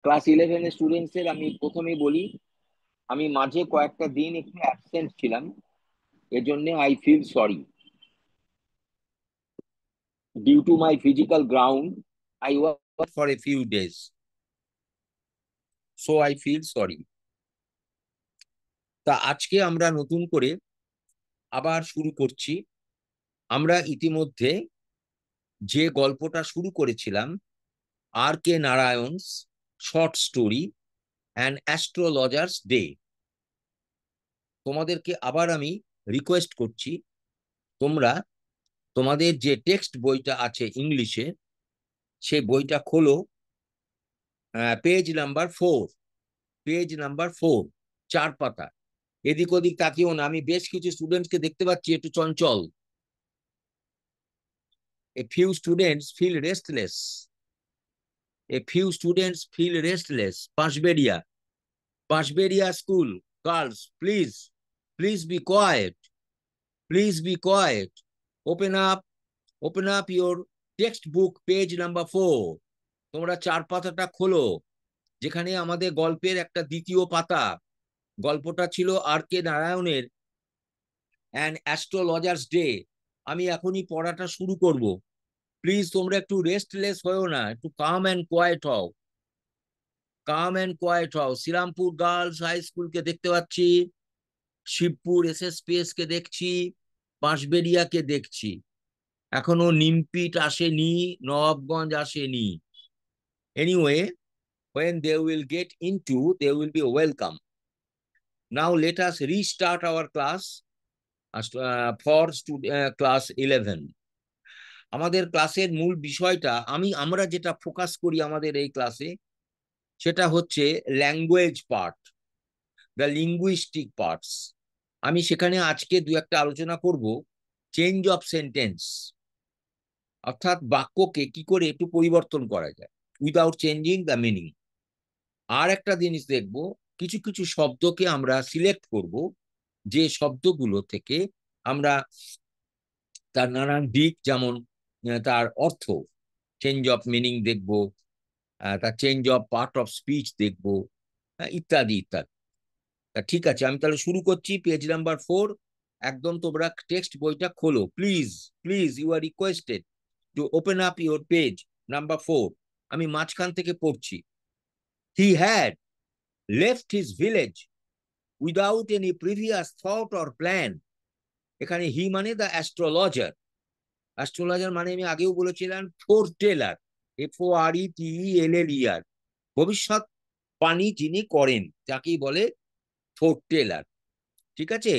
Class 11 স্টুডেন্টসের আমি প্রথমেই বলি, আমি মাঝে কয়েকটা দিন একটু অ্যাবসেন্ট ছিলাম। এজন্য I feel sorry. Due to my physical ground I was for a few days, so I feel sorry. তা আজকে আমরা নতুন করে আবার শুরু করছি। আমরা ইতিমধ্যে যে গল্পটা শুরু করেছিলাম, R K Narayan's short story and astrologer's day, তোমাদেরকে আবার আমি রিকোয়েস্ট করছি, তোমরা তোমাদের যে টেক্সট বইটা আছে ইংলিশে, সেই বইটা খোলো। পেজ নাম্বার 4, পেজ নাম্বার 4, 4 পাতা। এদিক ওদিক তাকিও না, আমি বেশ কিছু স্টুডেন্টকে দেখতে পাচ্ছি একটু চঞ্চল। A few students feel restless, a few students feel restless. Bansberia, Bansberia school girls, please, please be quiet, please be quiet. Open up, open up your textbook, page number 4। তোমরা 4 পাতাটা খোলো, যেখানে আমাদের গল্পের একটা দ্বিতীয় পাতা। গল্পটা ছিল আর কে নারায়ণের অ্যান অ্যাস্ট্রোলজার্স ডে। আমি এখনই পড়াটা শুরু করব। প্লিজ তোমরা একটু রেস্টলেস হও না, একটু কাম অ্যান্ড কোয়েট হও, কাম অ্যান্ড কোয়েট হও। শ্রীরামপুর গার্লস হাই স্কুলকে দেখতে পাচ্ছি, শিবপুর এসএসপিএস কে দেখছি, বাঁশবেড়িয়াকে দেখছি। এখনো নিমপিট আসেনি, নবাবগঞ্জ আসেনি। Anyway, when they will get into, they will be welcome. Now let us restart our class for class 11. আমাদের ক্লাসের মূল বিষয়টা, আমরা যেটা ফোকাস করি আমাদের এই ক্লাসে, সেটা হচ্ছে language part, the linguistic parts. আমি সেখানে আজকে দু একটা আলোচনা করব, চেঞ্জ অফ সেন্টেন্স, অর্থাৎ বাক্যকে কি করে একটু পরিবর্তন করা যায় উইদাউট চেঞ্জিং দ্য মিনিং। আর একটা জিনিস দেখব, কিছু কিছু শব্দকে আমরা সিলেক্ট করব, যে শব্দগুলো থেকে আমরা তার নানান দিক, যেমন তার অর্থ, চেঞ্জ অফ মিনিং দেখব, তার change of part of speech দেখব, ইত্যাদি ইত্যাদি। ঠিক আছে, আমি তাহলে শুরু করছি। পেজ নাম্বার 4, একদম তোমরা টেক্সট বইটা খোলো। Please, please, you are requested to open up your page number 4। আমি মাঝখান থেকে পড়ছি। He had left his village without any previous thought or plan. এখানে হি মানে দ্য অ্যাস্ট্রোলজার। অ্যাস্ট্রোলজার মানে আমি আগেও বলেছিলাম ফোরটেলার, FORETELLER, ভবিষ্যৎ বাণী যিনি করেন যাকেই বলে ফোরটেলার। ঠিক আছে,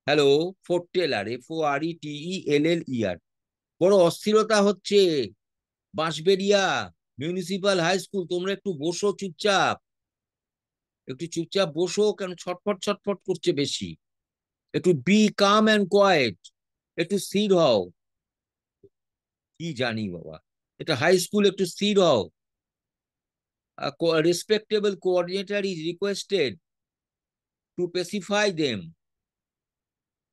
হ্যালো, ফোরটেলার, FORETELLER। বড় অস্থিরতা হচ্ছে বাঁশবেড়িয়া মিউনিসিপাল হাই স্কুল, তোমরা একটু বসো চুপচাপ, একটু চুপচাপ বসো, কেন ছটফট ছটফট করছে বেশি। একটু বি কাম অ্যান্ড কোয়েট, একটু স্থির হও। কি জানি বাবা, এটা হাই স্কুল, একটু স্থির হও। Respectable coordinator is requested to pacify them.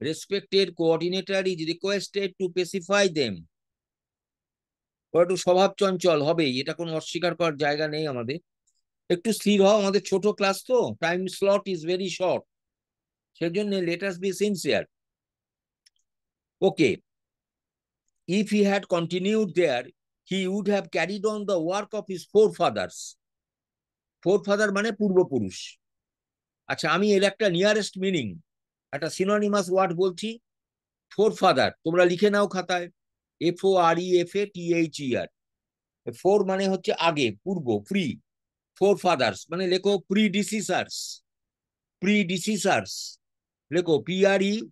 Respected coordinator is requested to pacify them. একটু স্বভাব চঞ্চল হবেই, এটা কোনো অস্বীকার করার জায়গা নেই আমাদের। একটু স্থির হও, আমাদের ছোট ক্লাস তো, time slot is very short, সেজন্য let us be sincere. Okay, if he had continued there, he would have carried on the work of his forefathers. forefather মানে পূর্বপুরুষ। আচ্ছা, আমি এর একটা নিয়ারেস্ট মিনিং, একটা সিনোনিমাস ওয়ার্ড বলছি। ফোরফাদার তোমরা লিখে নাও খাতায়, FOREFATHER। ফোর মানে হচ্ছে আগে, পূর্ব, প্রি। ফোরফাদার্স মানে লেখো প্রিডিসিসার্স, প্রিডিসিসার্স লেখো PREDECESSORS।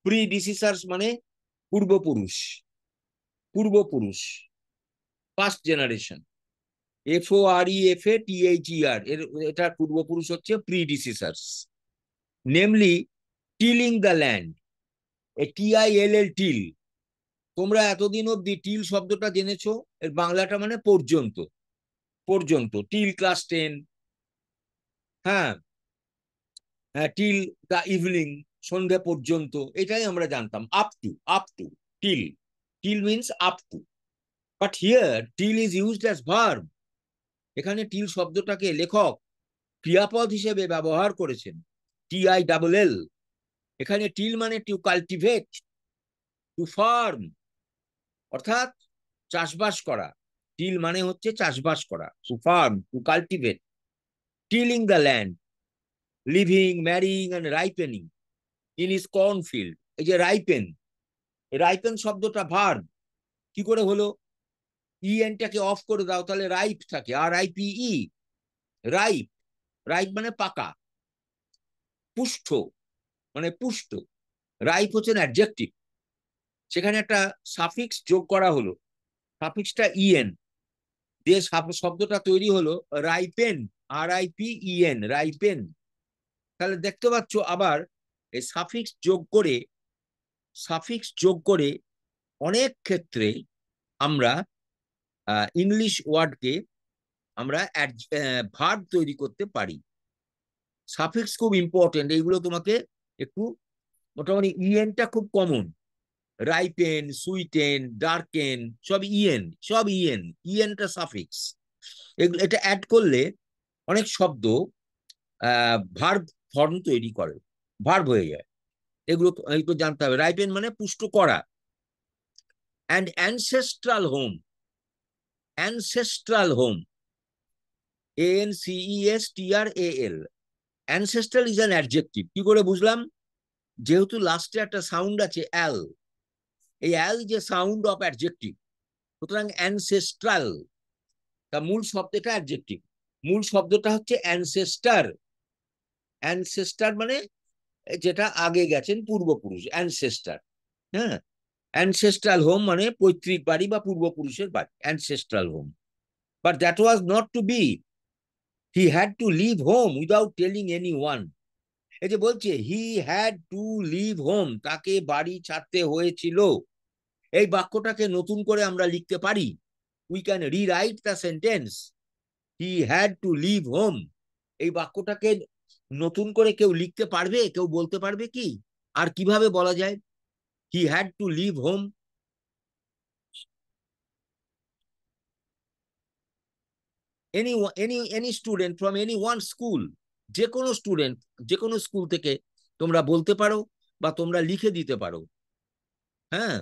প্রিডিসিসার্স মানে পূর্বপুরুষ, পূর্বপুরুষ, ফার্স্ট জেনারেশন। FOREFATHER, এটার পূর্বপুরুষ হচ্ছে predecessors. Namely tilling the land, TILL, till. তোমরা এতদিন অব্দি টিল শব্দটা জেনেছো, এর বাংলাটা মানে পর্যন্ত, পর্যন্ত, টিল ক্লাস 10। হ্যাঁ, হ্যাঁ, টিল দ্য ইভিনিং, সন্ধে পর্যন্ত, এটাই আমরা জানতাম। Up to, till, till means up to. But here till is used as verb. এখানে টিল শব্দটাকে লেখক ক্রিয়াপদ হিসেবে ব্যবহার করেছেন, TILL। এখানে টিল মানে টু কাল্টিভেট, টু ফার্ম, অর্থাৎ চাষবাস করা। টিল মানে হচ্ছে চাষবাস করা, to farm, to cultivate. Tilling the land, living, marrying and ripening in his cornfield. এই যে রাইপেন, রাইপেন শব্দটা ভার্ব, কি করে হলো? ইএনটাকে অফ করে দাও, তাহলে রাইপ থাকে, RIPE, রাইপ। রাইপ মানে পাকা, পুষ্ট মানে পুষ্ট। রাইপ হচ্ছে অ্যাডজেক্টিভ, সেখানে একটা সাফিক্স যোগ করা হলো, সাফিক্সটা ইএন দিয়ে শব্দটা তৈরি হলো রাইপেন, RIPEN, রাইপেন। তাহলে দেখতে পাচ্ছ আবার এই সাফিক্স যোগ করে অনেক ক্ষেত্রে আমরা ইংলিশ ওয়ার্ডকে আমরা ভার্ব তৈরি করতে পারি। সাফিক্স খুব ইম্পর্টেন্ট, এইগুলো তোমাকে একটু, মোটামুটি ইএনটা খুব কমন। রাইপেন, সুইটেন, ডার্কেন, সব ইএন, সব ইএন, ইএনটা সাফিক্স। এগুলো, এটা অ্যাড করলে অনেক শব্দ ভার্ব ফর্ম তৈরি করে, ভার্ব হয়ে যায়। এগুলো একটু জানতে হবে। রাইপেন মানে পুষ্ট করা। And ancestral home, ancestral home, ANCESTRAL। Ancestral is an adjective. কি করে বুঝলাম? যেহেতু লাস্টে একটা সাউন্ড আছে অ্যাল, এই অ্যাল যে সাউন্ড অফ অ্যাডজেক্টিভ, সুতরাং অ্যানসেস্ট্রাল, তা মূল শব্দটা অ্যাডজেক্টিভ, মূল শব্দটা হচ্ছে অ্যানসেস্টার। অ্যানসেস্টার মানে যেটা আগে গেছেন, পূর্বপুরুষ, অ্যানসেস্টার। হ্যাঁ, অ্যানসেস্ট্রাল হোম মানে পৈতৃক বাড়ি বা পূর্বপুরুষের বাড়ি, ancestral home. But that was not to be. He had to leave home without telling anyone. এই যে বলছে he had to leave home, তাকে বাড়ি ছাড়তে হয়েছিল, এই বাক্যটাকে নতুন করে আমরা লিখতে পারি। We can rewrite the sentence, he had to leave home. এই বাক্যটাকে নতুন করে কেউ লিখতে পারবে? কেউ বলতে পারবে কি আর কিভাবে বলা যায় he had to leave home? Any student from any one school, যে কোনো স্টুডেন্ট যে কোনো স্কুল থেকে তোমরা বলতে পারো বা তোমরা লিখে দিতে পারো। হ্যাঁ,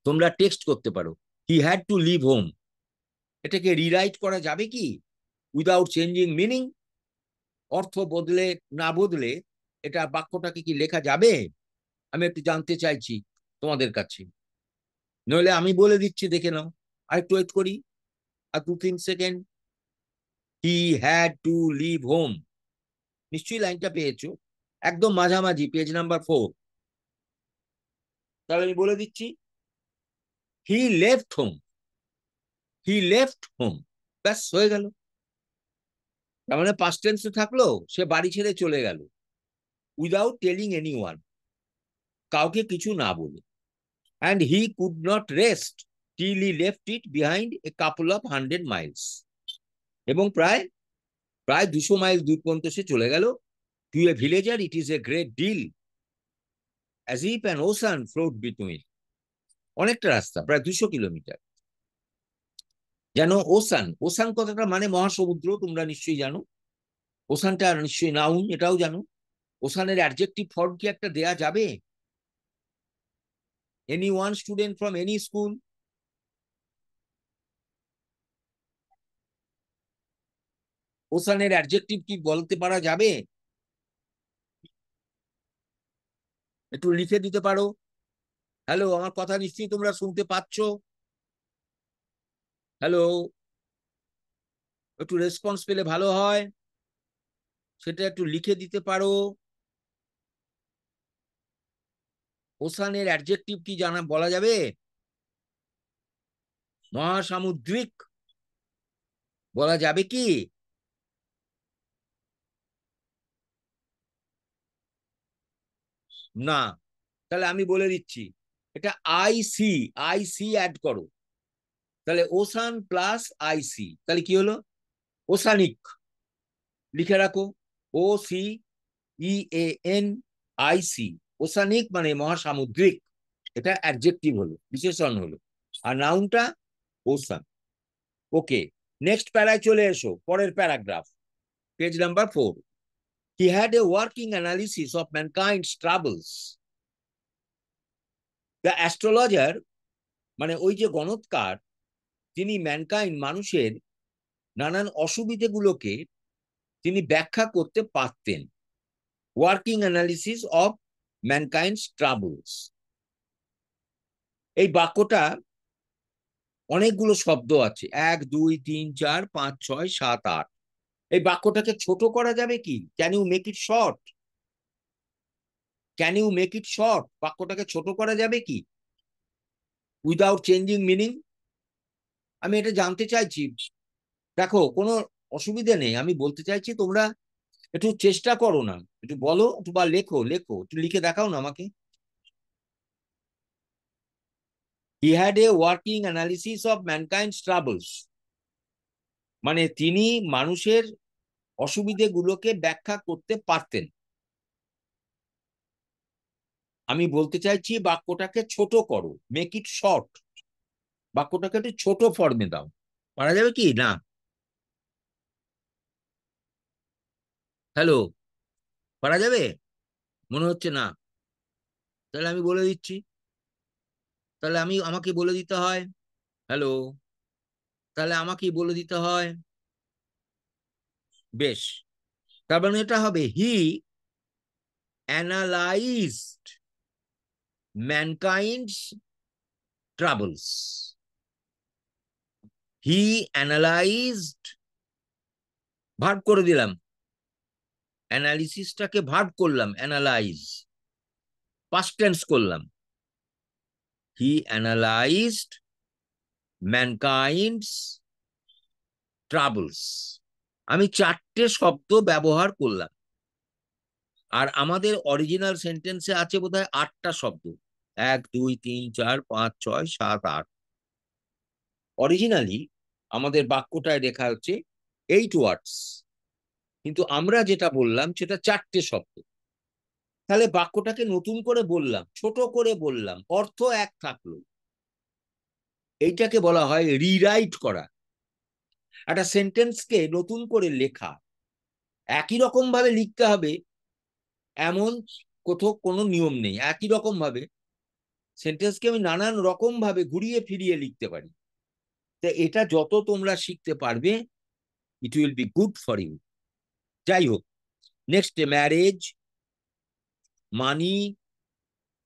তোমরা টেক্সট করতে পারো he had to leave home. এটাকে রিরাইট করা যাবে কি উইদাউট চেঞ্জিং মিনিং? অর্থ বদলে না বদলে এটা বাক্যটাকে কি লেখা যাবে? আমি একটু জানতে চাইছি তোমাদের কাছে, নইলে আমি বলে দিচ্ছি, দেখে নাও। আর একটু ওয়েট করি, আর 2-3 second. He had to leave home, নিশ্চয়ই লাইনটা পেয়েছো, একদম মাঝামাঝি, পেজ নাম্বার 4। তাহলে আমি বলে দিচ্ছি, he left home, he left home, ব্যাস হয়ে গেল। তার মানে পাস্ট টেন্সে থাকলো, সে বাড়ি ছেড়ে চলে গেল, উইদাউট টেলিং এনি ওয়ান, কাউকে কিছু না বলে। And he could not rest till he left it behind a couple of 100 miles। এবং প্রায় প্রায় 200 মাইল দূর পর্যন্ত সে চলে গেল। To a villager it is a great deal, as if an ocean flowed between। অনেকটা রাস্তা, প্রায় 200 কিলোমিটার। যেন ওসান, ওসান কথাটা মানে মহাসমুদ্র, তোমরা নিশ্চয়ই জানো। ওসানটা নিশ্চয়ই নাউন, এটাও জানো। ওসানের অ্যাডজেক্টিভ ফর্ম কি একটা দেয়া যাবে? Any one student from any school, ওসানের অ্যাডজেক্টিভ কি বলতে পারা যাবে? একটু লিখে দিতে পারো। হ্যালো, আমার কথা নিশ্চয়ই তোমরা শুনতে পাচ্ছ? হ্যালো, একটু রেসপন্স পেলে ভালো হয়, সেটা একটু লিখে দিতে পারো। ওসানের অ্যাডজেক্টিভ কি জানা বলা যাবে? মহাসামুদ্রিক বলা যাবে কি? না। তাহলে আমি বলে দিচ্ছি, এটা আইসি, আইসি অ্যাড করো, তাহলে ওসান প্লাস আইসি, তাহলে কি হলো? ওসানিক। লিখে রাখো, OCEAN, আইসি, ওসানিক মানে মহাসামুদ্রিক, এটা অ্যাডজেক্টিভ হলো, বিশেষণ হলো। আর নাউনটা ওসান। ওকে, নেক্সট প্যারায় চলে এসো, পরের paragraph, page number 4। He had a working analysis of mankind's troubles. The astrologer মানে ওই যে গণৎকার, তিনি ম্যানকাইন্ড মানুষের নানান অসুবিধেগুলোকে তিনি ব্যাখ্যা করতে পারতেন। ওয়ার্কিং অ্যানালিসিস অফ ম্যানকাইন্ডস ট্রাবলস, এই বাক্যটা অনেকগুলো শব্দ আছে, 1 2 3 4 5 6 7 8। এই বাক্যটাকে ছোট করা যাবে কি? Can you make it short? Can you make it short? বাক্যটাকে ছোট করা যাবে কি উইদাউট চেঞ্জিং মিনিং? আমি এটা জানতে চাইছি। দেখো, কোনো অসুবিধা নেই, আমি বলতে চাইছি তোমরা একটু চেষ্টা করো না, একটু বলো, একটু বা লেখো, একটু লিখে দেখাও না আমাকে। He had a working analysis of mankind's troubles, মানে তিনি মানুষের অসুবিধেগুলোকে ব্যাখ্যা করতে পারতেন। আমি বলতে চাইছি বাক্যটাকে ছোট করো, মেক ইট শর্ট, বাক্যটাকে একটু ছোট ফর্মে দাও। পারা যাবে কি না? হ্যালো, পারা যাবে? মনে হচ্ছে না। তাহলে আমি বলে দিচ্ছি, তাহলে আমাকে বলে দিতে হয়। হ্যালো, তাহলে আমাকেই বলে দিতে হয়। বেশ, তার মানে এটা হবে হি অ্যানালাইজড ম্যানকাইন্ডস ট্রাবলস। হি অ্যানালাইজড, ভার্ব করে দিলাম, অ্যানালিসিসটাকে ভার্ব করলাম, অ্যানালাইজ, পাস্ট টেন্স করলাম। হি অ্যানালাইজড ম্যানকাইন্ডস ট্রাবলস। আমি 4টে শব্দ ব্যবহার করলাম, আর আমাদের অরিজিনাল সেন্টেন্সে আছে বোধহয় 8টা শব্দ, 1 2 3 4 5 6 7 8। অরিজিনালি আমাদের বাক্যটায় লেখা হচ্ছে 8 ওয়ার্ডস, কিন্তু আমরা যেটা বললাম সেটা 4টে শব্দ। তাহলে বাক্যটাকে নতুন করে বললাম, ছোট করে বললাম, অর্থ এক থাকলো। এইটাকে বলা হয় রিরাইট করা। একটা সেন্টেন্সকে নতুন করে লেখা, একই রকম ভাবে লিখতে হবে এমন কোথাও কোনো নিয়ম নেই। একই রকম ভাবে সেন্টেন্সকে আমি নানান রকম ভাবে ঘুরিয়ে ফিরিয়ে লিখতে পারি। তা এটা যত তোমরা শিখতে পারবে, it will be good for you. যাই হোক, next, marriage, money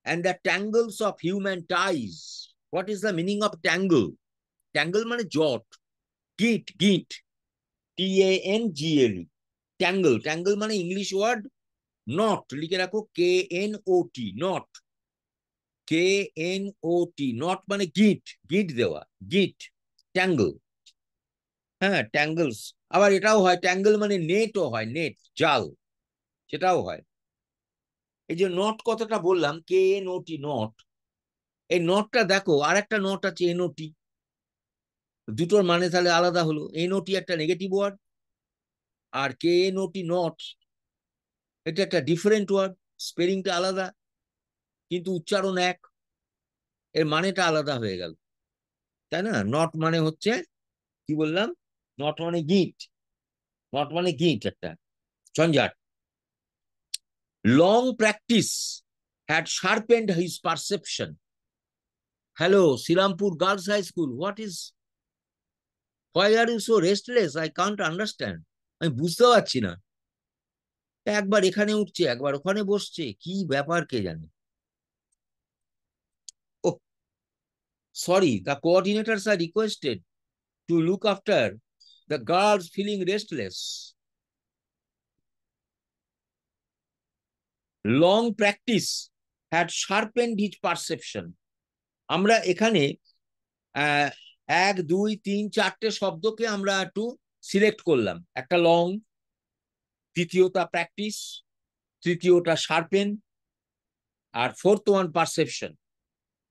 and the tangles of human ties. What is the meaning of tangle? Tangle মানে জট, গিট, TANGLE, ট্যাঙ্গল। ট্যাঙ্গল মানে ইংলিশ ওয়ার্ড নট, লিখে রাখো, KNOT, নট, KNOT, নট মানে গিট দেওয়া, গিট, ট্যাঙ্গল। হ্যাঁ, ট্যাঙ্গলস। আবার এটাও হয়, ট্যাঙ্গল মানে নেটও হয়, নেট, জাল, সেটাও হয়। এই যে নট কথাটা বললাম, KNOT, নট, এই নটটা দেখো, আর একটা নট আছে NOT, দুটোর মানে তাহলে আলাদা হলো। NOT একটা নেগেটিভ ওয়ার্ড, আর KNOT, নট, এটা একটা ডিফারেন্ট ওয়ার্ড, স্পেলিংটা আলাদা কিন্তু উচ্চারণ এক, এর মানেটা আলাদা হয়ে গেল, তাই না? নট মানে হচ্ছে, কি বললাম, নট মানে গিট, নট মানে গিট, একটা ঝঞ্ঝাট। Long practice had sharpened his perception. Hello, Shrirampur girls high school, what is, why are you so restless? I can't understand. আমি বুঝতে পারছি না, একবার এখানে উঠছে, একবার ওখানে বসছে, কি ব্যাপার কে জানে। Oh, sorry, the coordinators are requested to look after the girls feeling restless. Long practice had sharpened his perception. আমরা এখানে 1 2 3 4টে শব্দকে আমরা একটু সিলেক্ট করলাম। একটা লং, দ্বিতীয়টা প্র্যাকটিস, তৃতীয়টা শার্পেন, আর fourth one perception.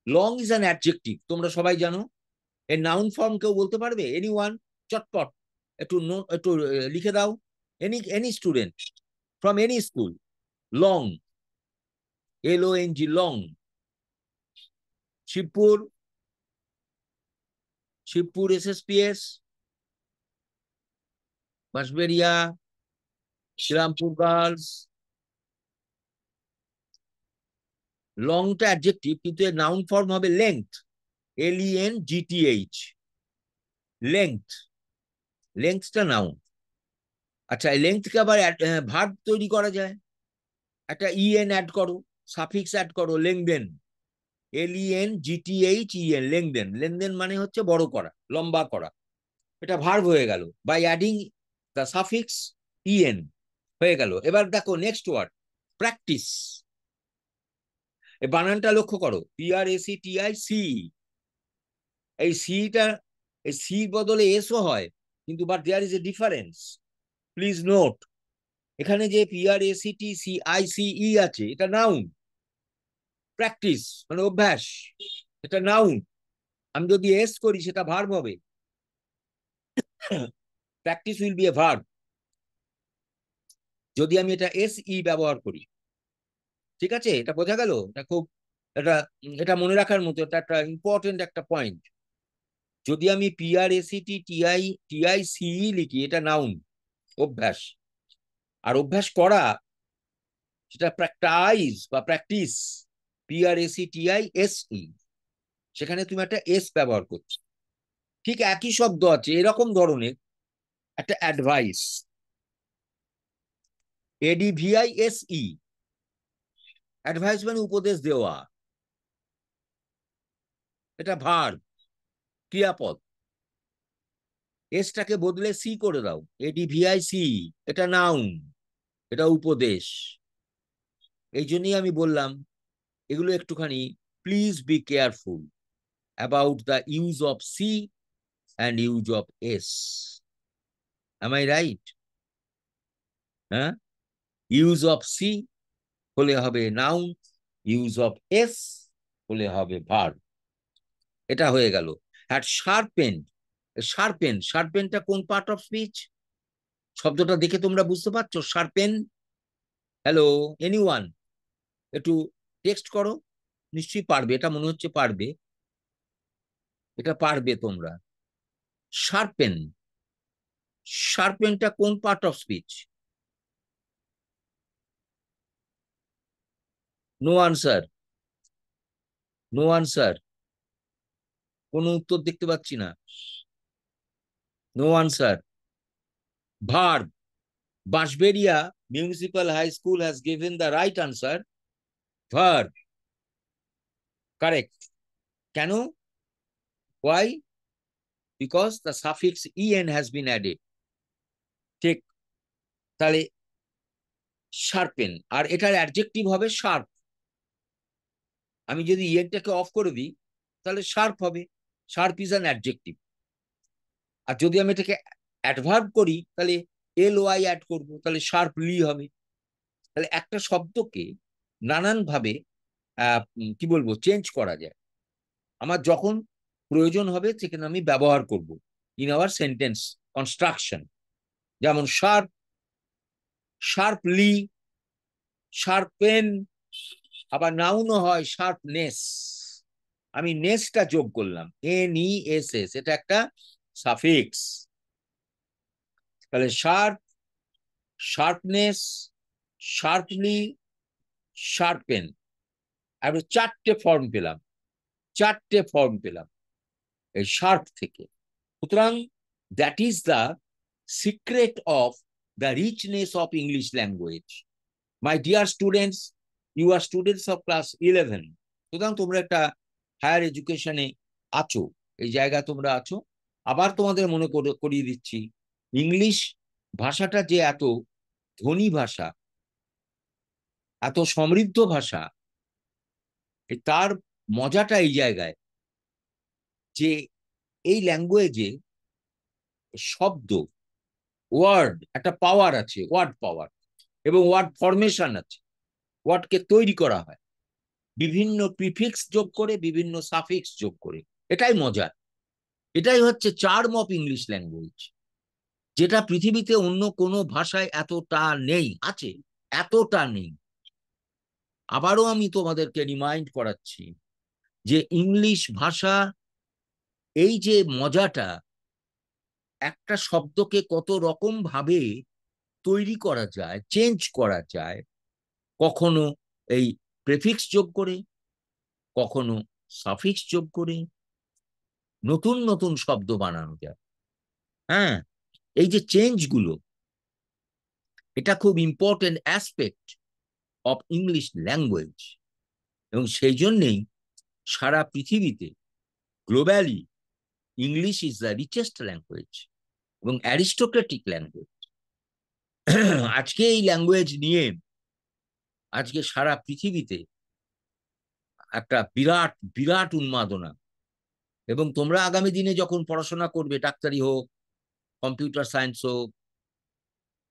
Long is an adjective, তোমরা সবাই জানো। এর নাউন ফর্ম কেউ বলতে পারবে? এনিওয়ান, চটপট একটু লিখে দাও। Any student from any school, long, L-O-N-G, long. Shivpur, SSPS, Bashberia, Shrirampur Girls. লংটা adjective, কিন্তু এর নাউন ফর্ম হবে লেংথ, L-E-N-G-T-H, লেংথ। লেংথটা নাউন। আচ্ছা, এই লেংথকে আবার ভার্ব তৈরি করা যায়। একটা ইএন অ্যাড করো, সাফিক্স অ্যাড করো, লেংদেন, L-E-N-G-T-H-E-N, লেংদেন। লেংদেন মানে হচ্ছে বড় করা, লম্বা করা। এটা ভার্ব হয়ে গেল by adding the suffix EN, হয়ে গেল। এবার দেখো নেক্সট ওয়ার্ড, প্র্যাকটিস। এই বানানটা লক্ষ্য করো, PRACTIC। এই সিটা, এই সি বদলে এসও হয়, কিন্তু but there is a difference, please note. এখানে যে PRACTCICE আছে, এটা নাউন। প্র্যাকটিস মানে অভ্যাস, এটা নাউন। আমি যদি এস করি সেটা ভার্ব হবে, practice will B A verb. যদি আমি এটা SE ব্যবহার করি, ঠিক আছে, এটা বোঝা গেল? এটা খুব, এটা এটা মনে রাখার মতো, এটা একটা ইম্পর্টেন্ট একটা পয়েন্ট। যদি আমি PRACTICE লিখি, এটা নাউন, অভ্যাস। আর অভ্যাস করা, সেটা প্র্যাকটাইজ বা প্র্যাকটিস, PRACTISE, সেখানে তুমি একটা এস ব্যবহার করছো। ঠিক একই শব্দ আছে এরকম ধরনের একটা অ্যাডভাইস, ADVISE, অ্যাডভাইস মানে উপদেশ দেওয়া, এটা ভার্ব, ক্রিয়াপদ। এসটাকে বদলে সি করে দাও, ADVIC, এটা নাউন, এটা উপদেশ। এই জন্যই আমি বললাম এগুলো একটুখানি please be careful about the use of C and use of S. Am I right? হ্যাঁ, ইউজ অফ সি হলে হবে নাউন, ইউজ অফ এস হলে হবে ভার্ব। এটা হয়ে গেল। আর শার্পেন, শার্পেনটা কোন পার্ট অফ স্পিচ? শব্দটা দেখে তোমরা বুঝতে পারছো? শার্পেন, হ্যালো এনিওয়ান, একটু টেক্সট করো, নিশ্চয়ই পারবে, এটা মনে হচ্ছে পারবে, এটা পারবে তোমরা। শার্পেন, শার্পেনটা কোন part of speech? No answer, no answer, কোনো উত্তর দেখতে পাচ্ছি না, no answer. Verb, Bansberia municipal high school has given the right answer, verb, correct. কেন? Why? Because the suffix en has been added। ঠিক, তাহলে শার্পেন, আর এটার অ্যাডজেক্টিভ হবে শার্প। আমি যদি ইএনটাকে অফ করে দিই, তাহলে শার্প হবে, শার্প ইজ অ্যান অ্যাডজেক্টিভ। আর যদি আমি এটাকে অ্যাডভার্ব করি, তাহলে LY অ্যাড করবো, তাহলে শার্পলি হবে। তাহলে একটা শব্দকে নানান ভাবে কি বলবো, চেঞ্জ করা যায়। আমার যখন প্রয়োজন হবে সেখানে আমি ব্যবহার করব ইন আওয়ার সেন্টেন্স কনস্ট্রাকশন। যেমন শার্প, শার্পলি, শার্পেন, আবার নাউনও হয় শার্পনেস। আমি নেসটা যোগ করলাম, NESS, এটা একটা সাফিক্স। তাহলে শার্প, শার্পনেস, শার্পলি, শার্পেন, আর চারটে ফর্ম পেলাম, চারটে ফর্ম পেলাম এই শার্প থেকে। সুতরাং that is the secret of the richness of English language. My dear students, you are students of class 11। সুতরাং তোমরা একটা হায়ার এডুকেশনে আছো, এই জায়গা তোমরা আছো। আবার তোমাদের মনে করিয়ে দিচ্ছি, ইংলিশ ভাষাটা যে এত ধনী ভাষা, এত সমৃদ্ধ ভাষা, তার মজাটা এই জায়গায় যে এই ল্যাঙ্গুয়েজে শব্দ, ওয়ার্ড, একটা পাওয়ার আছে, ওয়ার্ড পাওয়ার, এবং ওয়ার্ড ফরমেশন আছে। ওয়ার্ডকে তৈরি করা হয় বিভিন্ন প্রিফিক্স যোগ করে, বিভিন্ন সাফিক্স যোগ করে। এটাই মজা, এটাই হচ্ছে চার্ম অফ ইংলিশ ল্যাঙ্গুয়েজ, যেটা পৃথিবীতে অন্য কোনো ভাষায় এতটা নেই, আছে, এতটা নেই। আবারও আমি তোমাদেরকে রিমাইন্ড করাচ্ছি যে ইংলিশ ভাষা, এই যে মজাটা, একটা শব্দকে কত রকম ভাবে তৈরি করা যায়, চেঞ্জ করা যায়, কখনো এই প্রেফিক্স যোগ করে, কখনো সাফিক্স যোগ করে নতুন নতুন শব্দ বানানো যায়। হ্যাঁ, এই যে চেঞ্জ গুলো, এটা খুব important aspect of English language. এবং সেই জন্যেই সারা পৃথিবীতে globally English is the richest language এবং অ্যারিস্টোক্রেটিক ল্যাঙ্গুয়েজ। আজকে এই ল্যাঙ্গুয়েজ নিয়ে আজকে সারা পৃথিবীতে একটা বিরাট বিরাট উন্মাদনা। এবং তোমরা আগামী দিনে যখন পড়াশোনা করবে, ডাক্তারি হোক, কম্পিউটার সায়েন্স হোক,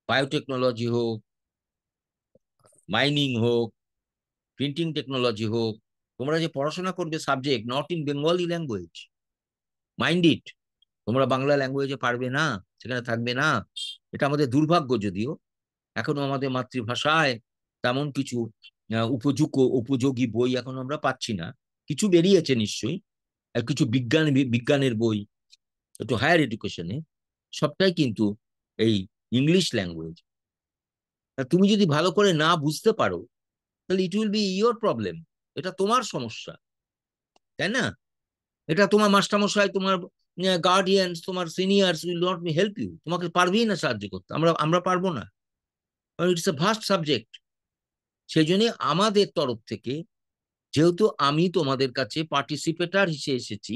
বায়োটেকনোলজি হোক, মাইনিং হোক, প্রিন্টিং টেকনোলজি হোক, তোমরা যে পড়াশোনা করবে subject not in Bengali language, mind it. তোমরা বাংলা ল্যাঙ্গুয়েজে পারবে না, সেখানে থাকবে না। এটা আমাদের দুর্ভাগ্য। যদিও এখনো আমাদের মাতৃভাষায় তেমন কিছু উপযোগী বই এখন আমরা পাচ্ছি না। কিছু বেরিয়েছে নিশ্চয়ই, আর কিছু বিজ্ঞানের বই, একটু হায়ার এডুকেশনে, সবটাই কিন্তু এই ইংলিশ ল্যাঙ্গুয়েজ। তুমি যদি ভালো করে না বুঝতে পারো, তাহলে ইট উইল বি ইয়োর প্রবলেম। এটা তোমার সমস্যা, তাই না? এটা তোমার মাস্টারমশাই, তোমার গার্ডিয়ান, তোমার seniors will not help you. তোমাকে পারবেই না সাহায্য করতে, আমরা আমরা পারবো না। It's a vast subject. সেই জন্য আমাদের তরফ থেকে, যেহেতু আমি তোমাদের কাছে পার্টিসিপেটার হিসেবে এসেছি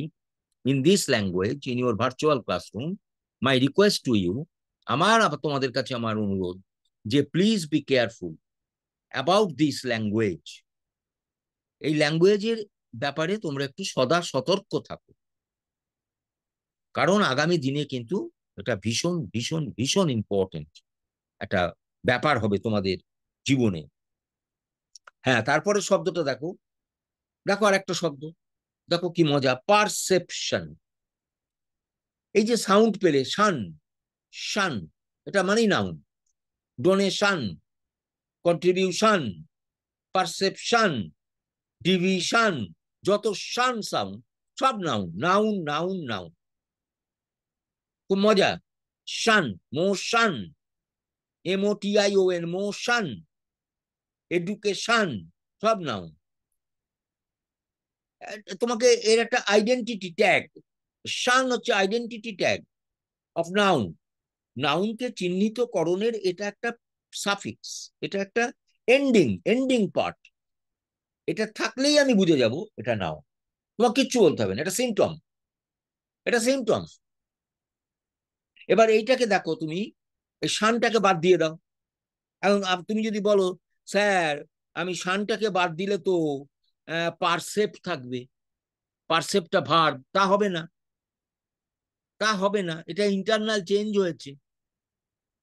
in this language, in your virtual classroom, my request to you, তোমাদের কাছে আমার অনুরোধ যে please be careful about this language. এই ল্যাঙ্গুয়েজের ব্যাপারে তোমরা একটু সদা সতর্ক থাকো, কারণ আগামী দিনে কিন্তু এটা ভীষণ ভীষণ ভীষণ ইম্পর্টেন্ট একটা ব্যাপার হবে তোমাদের জীবনে। হ্যাঁ, তারপরে শব্দটা দেখো, দেখো আর একটা শব্দ, দেখো কি মজা, পারসেপশন। এই যে সাউন্ড পেলে, শান, শান, এটা মানেই noun. Donation, contribution, perception, division, যত শান সাউন্ড সব নাউন, নাউন নাউন নাউন। খুব মজা। শান, মোশন, MOTION, মোশন, এডুকেশন, সব নাউন। তোমাকে এর একটা আইডেন্টিটি ট্যাগ, শান হচ্ছে আইডেন্টিটি ট্যাগ অফ নাউন। নাউনকে চিহ্নিতকরণের এটা একটা সাফিক্স, এটা একটা এন্ডিং, এন্ডিং পার্ট। এটা থাকলেই আমি বুঝে যাব এটা নাও, তোমার কিচ্ছু বলতে হবে না, এটা সিমটম, এটা সিমটম। এবার এইটাকে দেখো, তুমি এই শানটাকে বাদ দিয়ে দাও। এখন তুমি যদি বলো, স্যার আমি শানটাকে বাদ দিলে তো পারসেপ্ট থাকবে, পারসেপ্টটা ভার্ব, তা হবে না, তা হবে না, এটা ইন্টারনাল চেঞ্জ হয়েছে।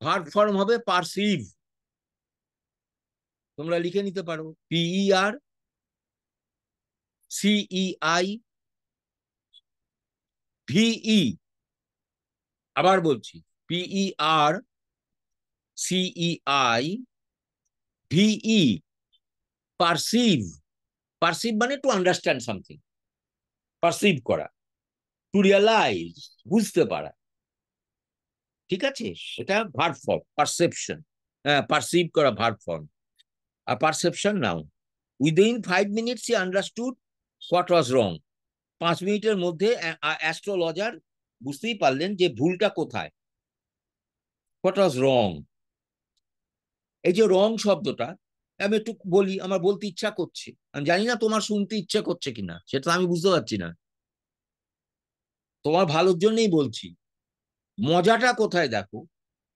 ভার্ব ফর্ম হবে পারসিভ। তোমরা লিখে নিতে পারো, PERCEIVE। আবার বলছি, PERCEIVE, পারসিভ। পারসিভ মানে টু আন্ডারস্ট্যান্ড সামথিং, পারসিভ করা, টু রিয়ালাইজ, বুঝতে পারা। ঠিক আছে, এটা ভার্ব ফর্ম, পারসেপশন। হ্যাঁ, পারসিভ করা ভার্ব ফর্ম, আর perception noun. Within 5 minutes he understood what was wrong। 5 মিনিটের মধ্যে অ্যাস্ট্রোলজার বুঝতেই পারলেন যে ভুলটা কোথায়, what was wrong। এই যে রং শব্দটা, আমি একটু বলি, আমার বলতে ইচ্ছা করছে, আমি জানি না তোমার শুনতে ইচ্ছা করছে কিনা, সেটা আমি বুঝতে পারছি না। তোমার ভালোর জন্যই বলছি। মজাটা কোথায় দেখো,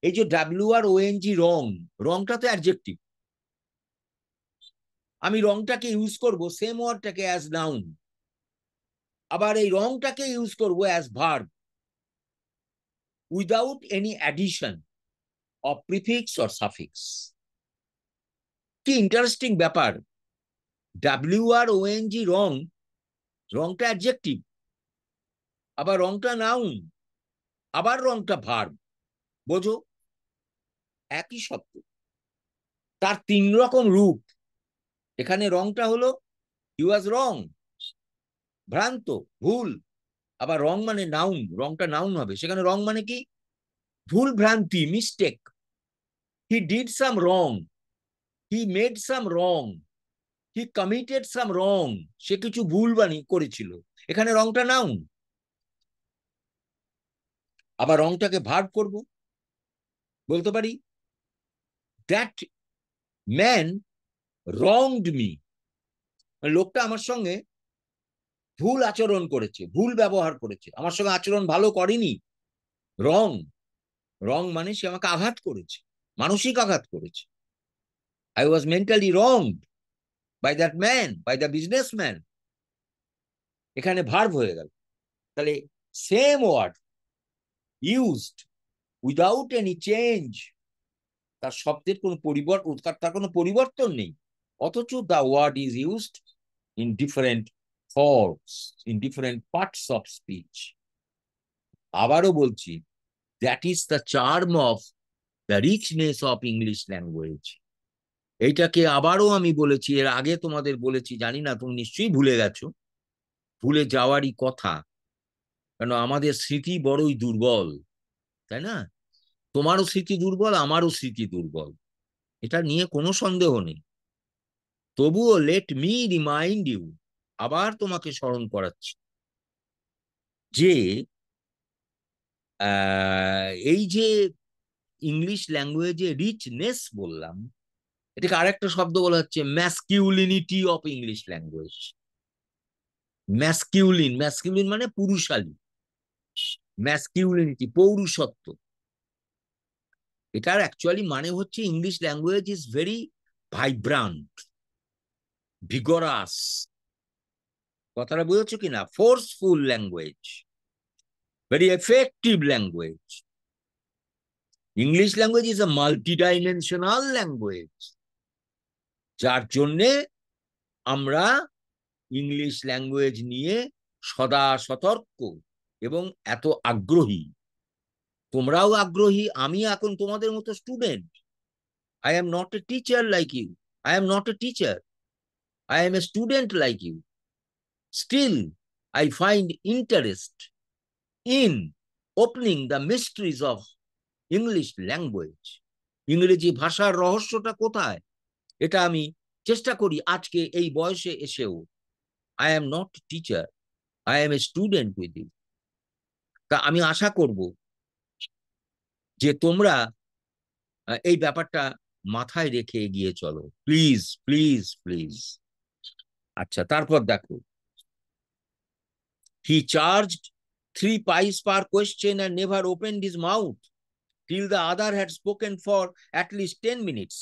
এই যে WRONG, রং, রংটা তো অ্যাডজেক্টিভ। আমি রংটাকে ইউজ করব সেম ওয়ার্ডটাকে অ্যাজ নাউন, আবার এই রংটাকে ইউজ করব as verb, without any addition of prefix or suffix. কি ইন্টারেস্টিং ব্যাপার। WRONG, রং, রংটা অ্যাডজেক্টিভ, আবার রংটা নাউন, আবার রংটা ভার্ব। বোঝো, একই শব্দ, তার 3 রকম রূপ। এখানে রংটা হলো হি ওয়াজ রং, ভ্রান্ত, ভুল। আবার রং মানে নাউন, রংটা নাউন হবে, সেখানে রং মানে কি? ভুল, ভ্রান্তি, mistake. He did some wrong, he made some wrong, he committed some wrong. সে কিছু ভুল করেছিল, এখানে রংটা নাউন। আবার রংটাকে ভার্ব করব, বলতে পারি দ্যাট ম্যান রংড মি, লোকটা আমার সঙ্গে ভুল আচরণ করেছে, ভুল ব্যবহার করেছে, আমার সঙ্গে আচরণ ভালো করেনি। রং, রং মানে সে আমাকে আঘাত করেছে, মানসিক আঘাত করেছে। I was mentally wronged by that man, by the businessman. এখানে ভার্ব হয়ে গেল। তাহলে same word used without any change, তার শব্দের কোনো পরিবর্তন, তার কোনো পরিবর্তন নেই, অথচ the word is used in different forms, in different parts of speech. আবারও বলছি, that is the charm of the richness of English language. এইটাকে আবারও আমি বলেছি, এর আগে তোমাদের বলেছি, জানি না তুমি নিশ্চয়ই ভুলে গেছো, ভুলে যাওয়ারই কথা, কেন আমাদের স্মৃতি বড়ই দুর্বল, তাই না? তোমারও স্মৃতি দুর্বল, আমারও স্মৃতি দুর্বল, এটা নিয়ে কোনো সন্দেহ নেই। তবুও লেট মি রিমাইন্ড ইউ, আবার তোমাকে স্মরণ করাচ্ছি যে এই যে ইংলিশ ল্যাঙ্গুয়েজে রিচনেস বললাম, এটাকে আরেকটা শব্দ বলা হচ্ছে masculinity of English language. Masculine, masculine মানে পুরুষালী, ম্যাসকিউলিনিটি পৌরুষত্ব। এটার অ্যাকচুয়ালি মানে হচ্ছে English language is very vibrant, vigorous, কথাটা বুঝেছো কিনা? Forceful language, very effective language. English language is a multi dimensional language, যার জন্যে আমরা ইংলিশ ল্যাঙ্গুয়েজ নিয়ে সদা সতর্ক এবং এত আগ্রহী। তোমরাও আগ্রহী, আমি এখন তোমাদের মতো student. I am not a teacher like you, I am not a teacher, I am a student like you. Still I find interest in opening the mysteries of English language. ইংরেজি ভাষার রহস্যটা কোথায়, এটা আমি চেষ্টা করি আজকে এই বয়সে এসেও। I am not teacher, I am a student with you. তা আমি আশা করব যে তোমরা এই ব্যাপারটা মাথায় রেখে এগিয়ে চলো, প্লিজ প্লিজ প্লিজ। আচ্ছা, তারপর দেখো, হি charged 3 pice per question and never opened his mouth till the other had spoken for at least 10 minutes.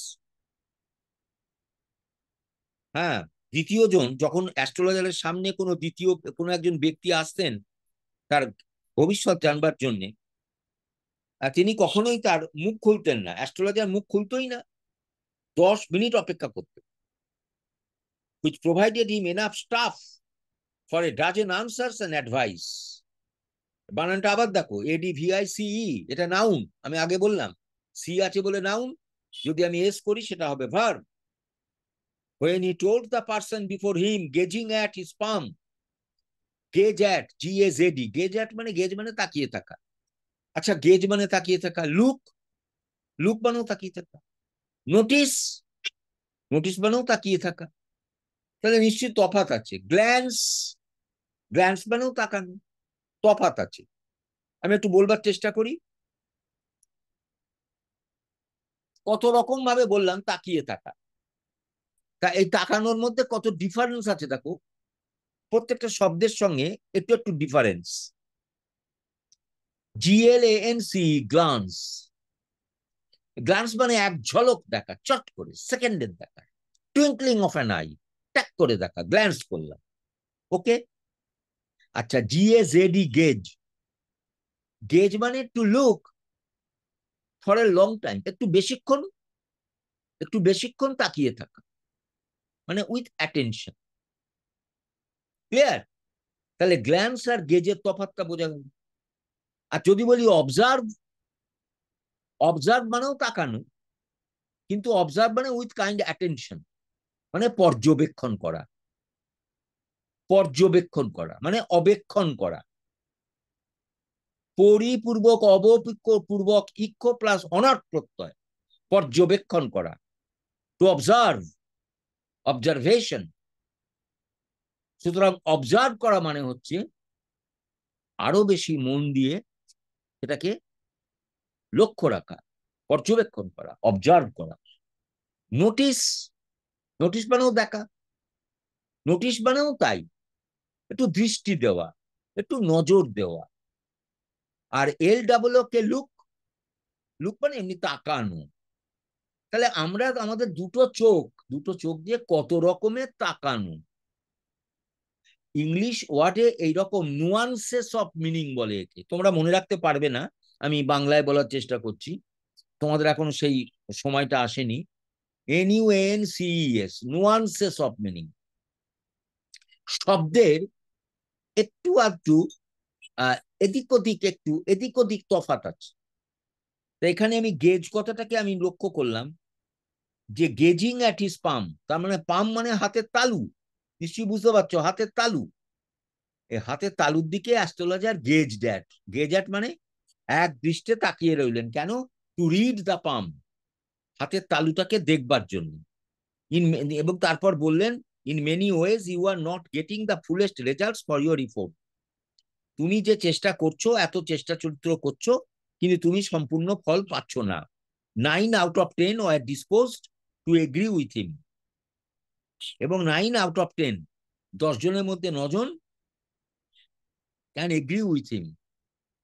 হ্যাঁ, দ্বিতীয় জন যখন অ্যাস্ট্রোলজারের সামনে কোনো একজন ব্যক্তি আসতেন তার ভবিষ্যৎ জানবার জন্য, তিনি কখনোই তার মুখ খুলতেন না, অ্যাস্ট্রোলজার মুখ খুলতোই না, 10 মিনিট অপেক্ষা করতেন, which provided him enough stuff for a dozen answers and advice. বানানটা আবার দেখো, ADVICE, এটা নাউন, আমি আগে বললাম সি আছে বলে নাউন, যদি আমি এস করি সেটা হবে verb. When he told the person before him, gazing at his palm, gaze at, GAZD, gaze at মানে গেজ মানে তাকিয়ে থাকা। আচ্ছা, গেজ মানে তাকিয়ে থাকা, লুক, লুক মানেও তাকিয়ে থাকা, নোটিস, নোটিস মানেও তাকিয়ে থাকা, তাহলে নিশ্চয়ই তফাৎ আছে। গ্ল্যান্স, গ্ল্যান্স মানেও তাকানো, তফাৎ আছে। আমি একটু বলবার চেষ্টা করি, কত রকম ভাবে বললাম তাকিয়ে থাকা, তা এই তাকানোর মধ্যে কত ডিফারেন্স আছে দেখো, প্রত্যেকটা শব্দের সঙ্গে একটু একটু ডিফারেন্স। GLANC, গ্লান্স, গ্লান্স মানে এক ঝলক দেখা, চট করে সেকেন্ডের দেখা, টুইঙ্কলিং অফ অ্যান আই, ট্যাক করে দেখা, গ্ল্যান্স করলাম, ওকে। আচ্ছা, GAZD, গেজ, গেজ মানে to look for a long time, একটু বেশিক্ষণ, একটু বেশিক্ষণ তাকিয়ে থাকা, মানে উইথ অ্যাটেনশন, ক্লিয়ার? তাহলে গ্ল্যান্স আর গেজের তফাৎটা বোঝা গেল। আর যদি বলি অবজার্ভ, অবজার্ভ মানেও তাকানো, কিন্তু অবজার্ভ মানে উইথ কাইন্ড অ্যাটেনশন, মানে পর্যবেক্ষণ করা, পর্যবেক্ষণ করা মানে অবেক্ষণ করা। পরিপূর্বক অবপূর্বক ইক্ষ প্লাস অনর্থ প্রত্যয়, পর্যবেক্ষণ করা, টু অবজার্ভ, অবজারভেশন। সুতরাং অবজার্ভ করা মানে হচ্ছে আরো বেশি মন দিয়ে সেটাকে লক্ষ্য রাখা, পর্যবেক্ষণ করা, অবজার্ভ করা। নোটিস, নোটিস মানেও দেখা, নোটিস মানেও তাই, একটু দৃষ্টি দেওয়া, একটু নজর দেওয়া। আর L double K look, look মানে এমনি তাকানো। তাহলে আমরা আমাদের দুটো চোখ, দুটো চোখ দিয়ে কত রকমের তাকানো। ইংলিশ ওয়ার্ডে এইরকম নুয়ান্সেস অফ মিনিং বলে একে, তোমরা মনে রাখতে পারবে না, আমি বাংলায় বলার চেষ্টা করছি, তোমাদের এখন সেই সময়টা আসেনি। NUANCES, nuances of meaning. শব্দের একটু আধটু এদিক ওদিক, একটু এদিক ওদিক তফাৎ আছে। তো এখানে আমি গেজ কথাটাকে আমি লক্ষ্য করলাম যে গেজিং অ্যাট হিজ পাম, তার মানে পাম মানে হাতের তালু, নিশ্চয়ই বুঝতে পারছো, হাতের তালু। এই হাতের তালুর দিকে astrologer gauge that, gauge at মানে এক দৃষ্টে তাকিয়ে রইলেন, কেন? টু রিড দ্য পাম, হাতের তালুটাকে দেখবার জন্য। এবং তারপর বললেন, in many ways you are not getting the fullest results for your report. তুমি যে চেষ্টা করছো, এত চেষ্টা চরিত্র করছো, কিন্তু তুমি সম্পূর্ণ ফল পাচ্ছ না। 9 out of 10 were disposed to agree with him, এবং 9 out of 10, 10 জনের মধ্যে 9 জন ক্যান এগ্রি উইথ হিম,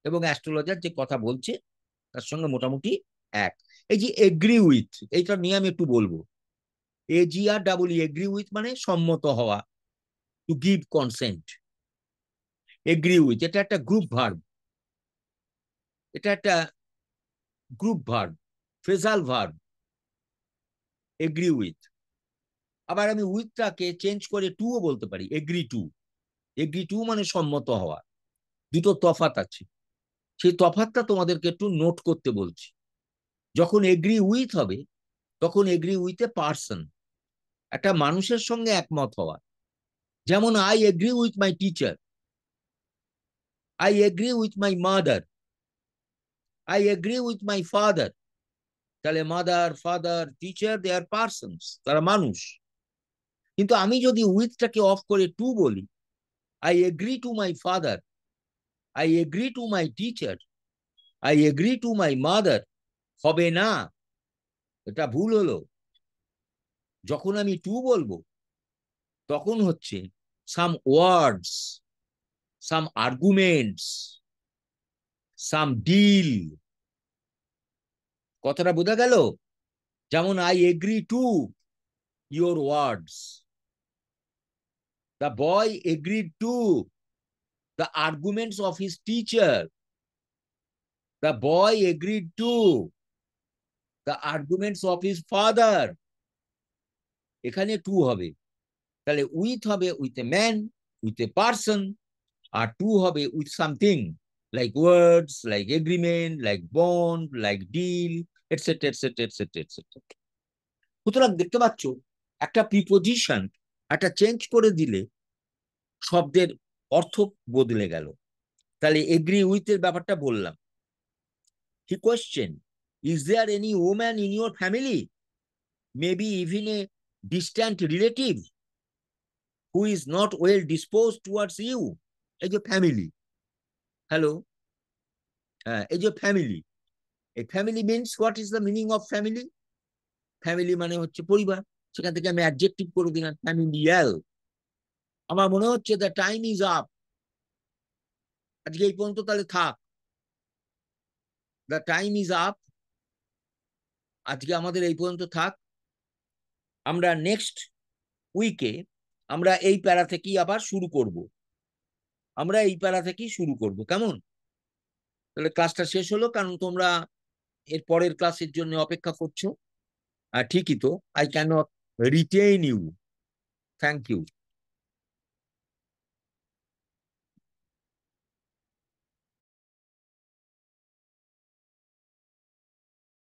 এবং অ্যাস্ট্রোলজার যে কথা বলছে তার সঙ্গে মোটামুটি এক। এই যে এগ্রি উইথ, এইটা নিয়ে আমি একটু বলবো। AGR এগ্রি উইথ মানে সম্মত হওয়া, to give consent. Agree with এটা একটা গ্রুপ ভার্ব, এটা একটা group verb, phrasal verb, agree with. আবার আমি উইথটাকে চেঞ্জ করে টু ও বলতে পারি, এগ্রি টু। এগ্রি টু মানে সম্মত হওয়া, দুটো তফাৎ আছে, সেই তফাৎটা তোমাদেরকে একটু নোট করতে বলছি। যখন এগ্রি উইথ হবে, তখন এগ্রি উইথ এ পার্সন, একটা মানুষের সঙ্গে একমত হওয়া। যেমন I agree with my teacher, I agree with my mother, I agree with my father. তাহলে মাদার, ফাদার, টিচার, দে আর পার্সনস, তারা মানুষ। কিন্তু আমি যদি উইথটাকে অফ করে টু বলি, I agree to my father, I agree to my teacher, I agree to my mother, হবে না, এটা ভুল হলো। যখন আমি টু বলবো, তখন হচ্ছে সাম ওয়ার্ডস, সাম আর্গুমেন্টস, সাম ডিল। কথাটা বোঝা গেল? যেমন I agree to your words, the boy agreed to the arguments of his teacher, the boy agreed to the arguments of his father. এখানে টু হবে, তাহলে উইথ হবে with a man, with a person, আর to হবে with something, like words, like agreement, like bond, like deal, etcetera etcetera etcetera etcetera. সুতরাং দেখতে পাচ্ছ, একটা প্রিপোজিশন একটা চেঞ্জ করে দিলে শব্দের অর্থ বদলে গেল। তাহলে এগ্রি উইথ এর ব্যাপারটা বললাম। He question, is there any woman in your family, maybe even a distant relative, who is not well disposed towards you? এই যে ফ্যামিলি, হ্যালো, হ্যাঁ, এই যে ফ্যামিলি, এই family means, what is the meaning of family? Family মানে হচ্ছে পরিবার, সেখান থেকে আমি অ্যাডজেক্টিভ করে দিলাম ফ্যামিলিয়াল। আমার মনে হচ্ছে দ্য টাইম ইজ আপ, আজকে এই পর্যন্ত তাহলে থাক, দ্য টাইম ইজ আপ, আজকে আমাদের এই পর্যন্ত থাক। আমরা নেক্সট উইকে আমরা এই প্যারা থেকেই আবার শুরু করব, আমরা এই প্যারা থেকেই শুরু করব, কেমন? তাহলে ক্লাসটা শেষ হলো, কারণ তোমরা এর পরের ক্লাসের জন্য অপেক্ষা করছো। ঠিকই তো, I can not retain you, thank you.